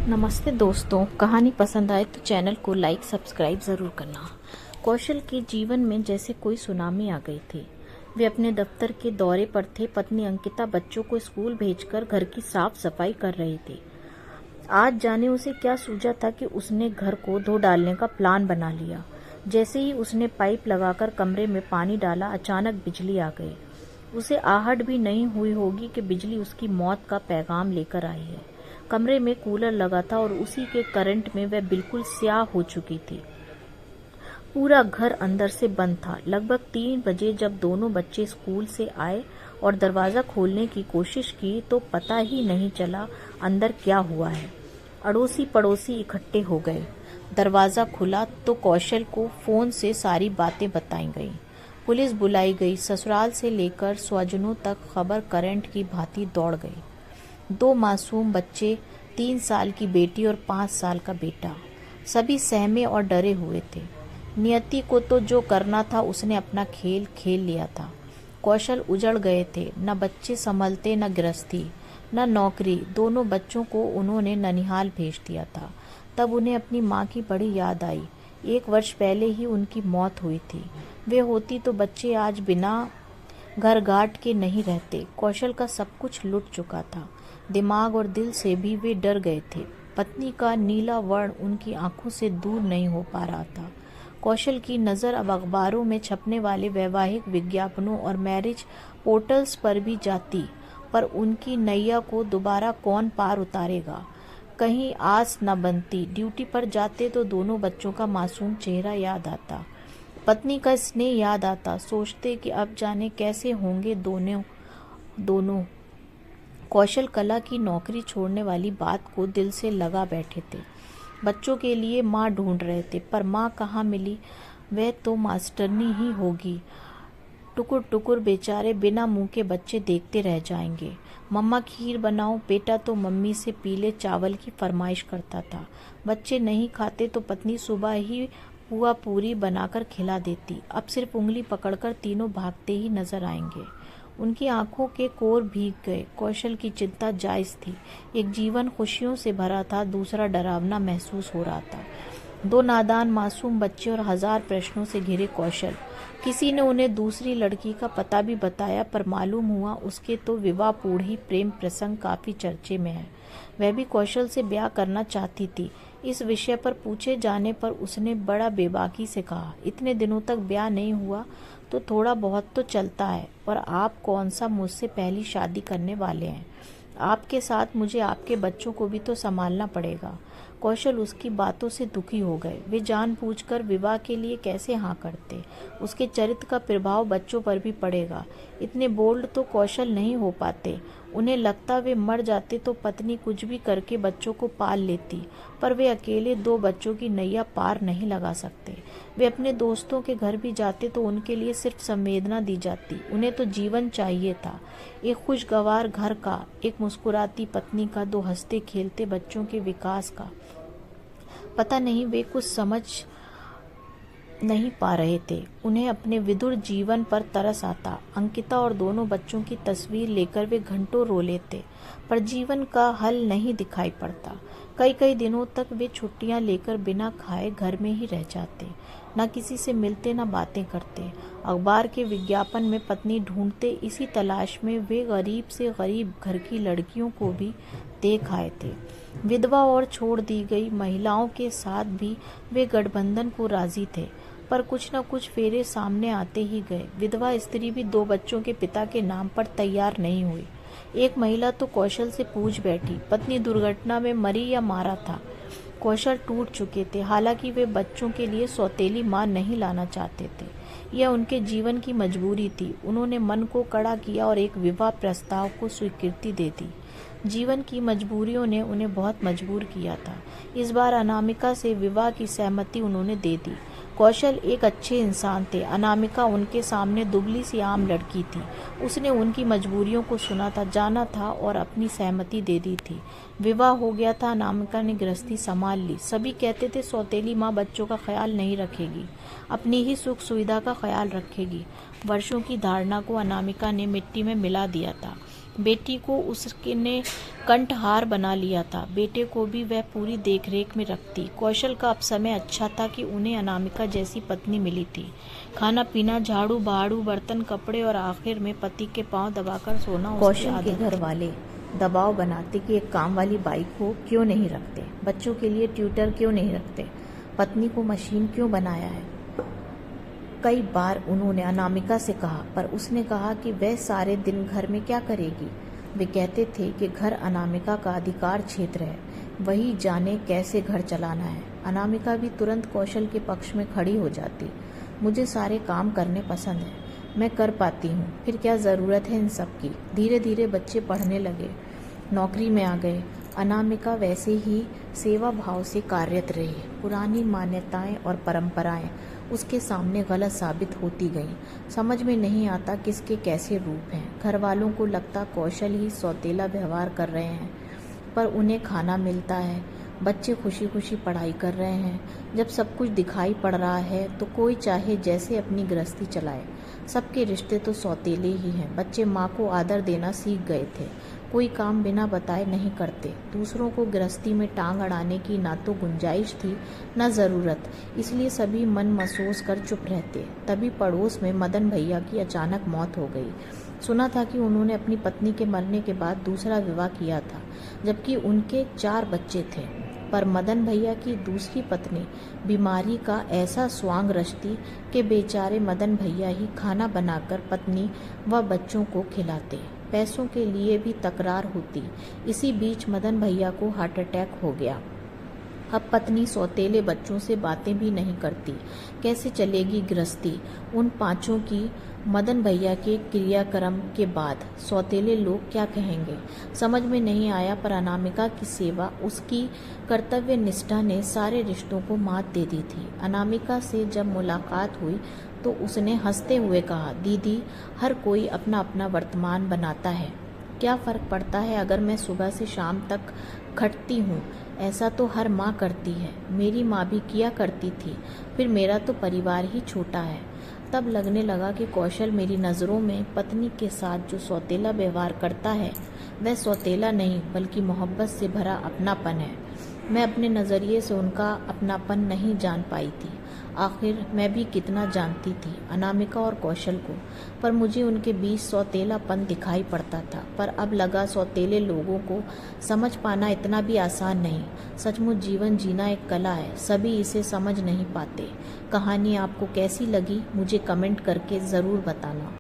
नमस्ते दोस्तों, कहानी पसंद आए तो चैनल को लाइक सब्सक्राइब ज़रूर करना। कौशल के जीवन में जैसे कोई सुनामी आ गई थी। वे अपने दफ्तर के दौरे पर थे। पत्नी अंकिता बच्चों को स्कूल भेजकर घर की साफ सफाई कर रही थी। आज जाने उसे क्या सूझा था कि उसने घर को धो डालने का प्लान बना लिया। जैसे ही उसने पाइप लगाकर कमरे में पानी डाला, अचानक बिजली आ गई। उसे आहट भी नहीं हुई होगी कि बिजली उसकी मौत का पैगाम लेकर आई है। कमरे में कूलर लगा था और उसी के करंट में वह बिल्कुल स्याह हो चुकी थी। पूरा घर अंदर से बंद था। लगभग 3 बजे जब दोनों बच्चे स्कूल से आए और दरवाजा खोलने की कोशिश की तो पता ही नहीं चला अंदर क्या हुआ है। अड़ोसी पड़ोसी इकट्ठे हो गए। दरवाजा खुला तो कौशल को फोन से सारी बातें बताई गई। पुलिस बुलाई गई। ससुराल से लेकर स्वजनों तक खबर करंट की भांति दौड़ गई। 2 मासूम बच्चे, 3 साल की बेटी और 5 साल का बेटा, सभी सहमे और डरे हुए थे। नियति को तो जो करना था उसने अपना खेल खेल लिया था। कौशल उजड़ गए थे। न बच्चे संभलते, न गृहस्थी, न नौकरी। दोनों बच्चों को उन्होंने ननिहाल भेज दिया था। तब उन्हें अपनी माँ की बड़ी याद आई। 1 वर्ष पहले ही उनकी मौत हुई थी। वे होती तो बच्चे आज बिना घर गांठ के नहीं रहते। कौशल का सब कुछ लुट चुका था। दिमाग और दिल से भी वे डर गए थे। पत्नी का नीला वर्ण उनकी आंखों से दूर नहीं हो पा रहा था। कौशल की नज़र अब अखबारों में छपने वाले वैवाहिक विज्ञापनों और मैरिज पोर्टल्स पर भी जाती, पर उनकी नैया को दोबारा कौन पार उतारेगा। कहीं आस न बनती। ड्यूटी पर जाते तो दोनों बच्चों का मासूम चेहरा याद आता, पत्नी का स्नेह याद आता। सोचते कि अब जाने कैसे होंगे दोनों। कौशल कला की नौकरी छोड़ने वाली बात को दिल से लगा बैठे थे। बच्चों के लिए माँ ढूंढ रहे थे, पर माँ कहाँ मिली। वह तो मास्टरनी ही होगी। टुकुर टुकुर बेचारे बिना मुंह के बच्चे देखते रह जाएंगे। मम्मा खीर बनाओ। बेटा तो मम्मी से पीले चावल की फरमाइश करता था। बच्चे नहीं खाते तो पत्नी सुबह ही पुआ पूरी बनाकर खिला देती। अब सिर्फ उंगली पकड़कर तीनों भागते ही नजर आएंगे। उनकी आंखों के कोर भीग गए। कौशल की चिंता जायज थी। एक जीवन खुशियों से भरा था, दूसरा डरावना महसूस हो रहा था। 2 नादान मासूम बच्चे और 1000 प्रश्नों से घिरे कौशल। किसी ने उन्हें दूसरी लड़की का पता भी बताया, पर मालूम हुआ उसके तो विवाहपूर्व प्रेम प्रसंग काफी चर्चे में है। वह भी कौशल से ब्याह करना चाहती थी। इस विषय पर पूछे जाने पर उसने बड़ा बेबाकी से कहा, इतने दिनों तक ब्याह नहीं हुआ तो थोड़ा बहुत तो चलता है, पर आप कौन सा मुझसे पहली शादी करने वाले हैं। आपके साथ मुझे आपके बच्चों को भी तो संभालना पड़ेगा। कौशल उसकी बातों से दुखी हो गए। वे जानबूझकर विवाह के लिए कैसे हाँ करते। उसके चरित्र का प्रभाव बच्चों पर भी पड़ेगा। इतने बोल्ड तो कौशल नहीं हो पाते। उन्हें लगता वे मर जाते तो पत्नी कुछ भी करके बच्चों को पाल लेती, पर वे अकेले 2 बच्चों की नैया पार नहीं लगा सकते। वे अपने दोस्तों के घर भी जाते तो उनके लिए सिर्फ संवेदना दी जाती। उन्हें तो जीवन चाहिए था, एक खुशगवार घर का, एक मुस्कुराती पत्नी का, 2 हंसते खेलते बच्चों के विकास का। पता नहीं वे कुछ समझ नहीं पा रहे थे। उन्हें अपने विधुर जीवन पर तरस आता। अंकिता और दोनों बच्चों की तस्वीर लेकर वे घंटों रो लेते, पर जीवन का हल नहीं दिखाई पड़ता। कई दिनों तक वे छुट्टियां लेकर बिना खाए घर में ही रह जाते। न किसी से मिलते, न बातें करते। अखबार के विज्ञापन में पत्नी ढूंढते। इसी तलाश में वे गरीब से गरीब घर की लड़कियों को भी देख आए थे। विधवा और छोड़ दी गई महिलाओं के साथ भी वे गठबंधन को राजी थे, पर कुछ न कुछ फेरे सामने आते ही गए। विधवा स्त्री भी 2 बच्चों के पिता के नाम पर तैयार नहीं हुई। एक महिला तो कौशल से पूछ बैठी, पत्नी दुर्घटना में मरी या मारा था। कौशल टूट चुके थे। हालांकि वे बच्चों के लिए सौतेली मां नहीं लाना चाहते थे। यह उनके जीवन की मजबूरी थी। उन्होंने मन को कड़ा किया और एक विवाह प्रस्ताव को स्वीकृति दे दी। जीवन की मजबूरियों ने उन्हें बहुत मजबूर किया था। इस बार अनामिका से विवाह की सहमति उन्होंने दे दी। कौशल एक अच्छे इंसान थे। अनामिका उनके सामने दुबली सी आम लड़की थी। उसने उनकी मजबूरियों को सुना था, जाना था और अपनी सहमति दे दी थी। विवाह हो गया था। अनामिका ने गृहस्थी संभाल ली। सभी कहते थे सौतेली माँ बच्चों का ख्याल नहीं रखेगी, अपनी ही सुख सुविधा का ख्याल रखेगी। वर्षों की धारणा को अनामिका ने मिट्टी में मिला दिया था। बेटी को उसने कंठहार बना लिया था। बेटे को भी वह पूरी देखरेख में रखती। कौशल का अब समय अच्छा था कि उन्हें अनामिका जैसी पत्नी मिली थी। खाना पीना, झाड़ू बहाड़ू, बर्तन, कपड़े और आखिर में पति के पांव दबाकर सोना उसकी कौशल के आदत घर थी। वाले दबाव बनाते कि एक काम वाली बाई को क्यों नहीं रखते, बच्चों के लिए ट्यूटर क्यों नहीं रखते, पत्नी को मशीन क्यों बनाया है। कई बार उन्होंने अनामिका से कहा, पर उसने कहा कि वह सारे दिन घर में क्या करेगी। वे कहते थे कि घर अनामिका का अधिकार क्षेत्र है, वही जाने कैसे घर चलाना है। अनामिका भी तुरंत कौशल के पक्ष में खड़ी हो जाती। मुझे सारे काम करने पसंद है, मैं कर पाती हूँ, फिर क्या ज़रूरत है इन सब की। धीरे धीरे बच्चे पढ़ने लगे, नौकरी में आ गए। अनामिका वैसे ही सेवा भाव से कार्यरत रही। पुरानी मान्यताएं और परंपराएं उसके सामने गलत साबित होती गईं। समझ में नहीं आता किसके कैसे रूप हैं। घर वालों को लगता कौशल ही सौतेला व्यवहार कर रहे हैं, पर उन्हें खाना मिलता है, बच्चे खुशी खुशी पढ़ाई कर रहे हैं। जब सब कुछ दिखाई पड़ रहा है तो कोई चाहे जैसे अपनी गृहस्थी चलाए। सबके रिश्ते तो सौतेले ही हैं। बच्चे माँ को आदर देना सीख गए थे, कोई काम बिना बताए नहीं करते। दूसरों को गृहस्थी में टांग अड़ाने की ना तो गुंजाइश थी न ज़रूरत, इसलिए सभी मन मसोस कर चुप रहते। तभी पड़ोस में मदन भैया की अचानक मौत हो गई। सुना था कि उन्होंने अपनी पत्नी के मरने के बाद दूसरा विवाह किया था, जबकि उनके 4 बच्चे थे। पर मदन भैया की दूसरी पत्नी बीमारी का ऐसा स्वांग रचती कि बेचारे मदन भैया ही खाना बनाकर पत्नी व बच्चों को खिलाते। पैसों के लिए भी तकरार होती। इसी बीच मदन भैया को हार्ट अटैक हो गया। अब पत्नी सौतेले बच्चों से बातें भी नहीं करती। कैसे चलेगी गृहस्थी उन 5 की। मदन भैया के क्रियाक्रम के बाद सौतेले लोग क्या कहेंगे, समझ में नहीं आया। पर अनामिका की सेवा, उसकी कर्तव्य निष्ठा ने सारे रिश्तों को मात दे दी थी। अनामिका से जब मुलाकात हुई तो उसने हंसते हुए कहा, दीदी, हर कोई अपना अपना वर्तमान बनाता है, क्या फ़र्क पड़ता है अगर मैं सुबह से शाम तक खटती हूँ। ऐसा तो हर माँ करती है, मेरी माँ भी किया करती थी। फिर मेरा तो परिवार ही छोटा है। तब लगने लगा कि कौशल मेरी नज़रों में पत्नी के साथ जो सौतेला व्यवहार करता है वह सौतेला नहीं बल्कि मोहब्बत से भरा अपनापन है। मैं अपने नज़रिए से उनका अपनापन नहीं जान पाई थी। आखिर मैं भी कितना जानती थी अनामिका और कौशल को, पर मुझे उनके बीच सौतेलापन दिखाई पड़ता था। पर अब लगा सौतेले लोगों को समझ पाना इतना भी आसान नहीं। सचमुच जीवन जीना एक कला है, सभी इसे समझ नहीं पाते। कहानी आपको कैसी लगी मुझे कमेंट करके ज़रूर बताना।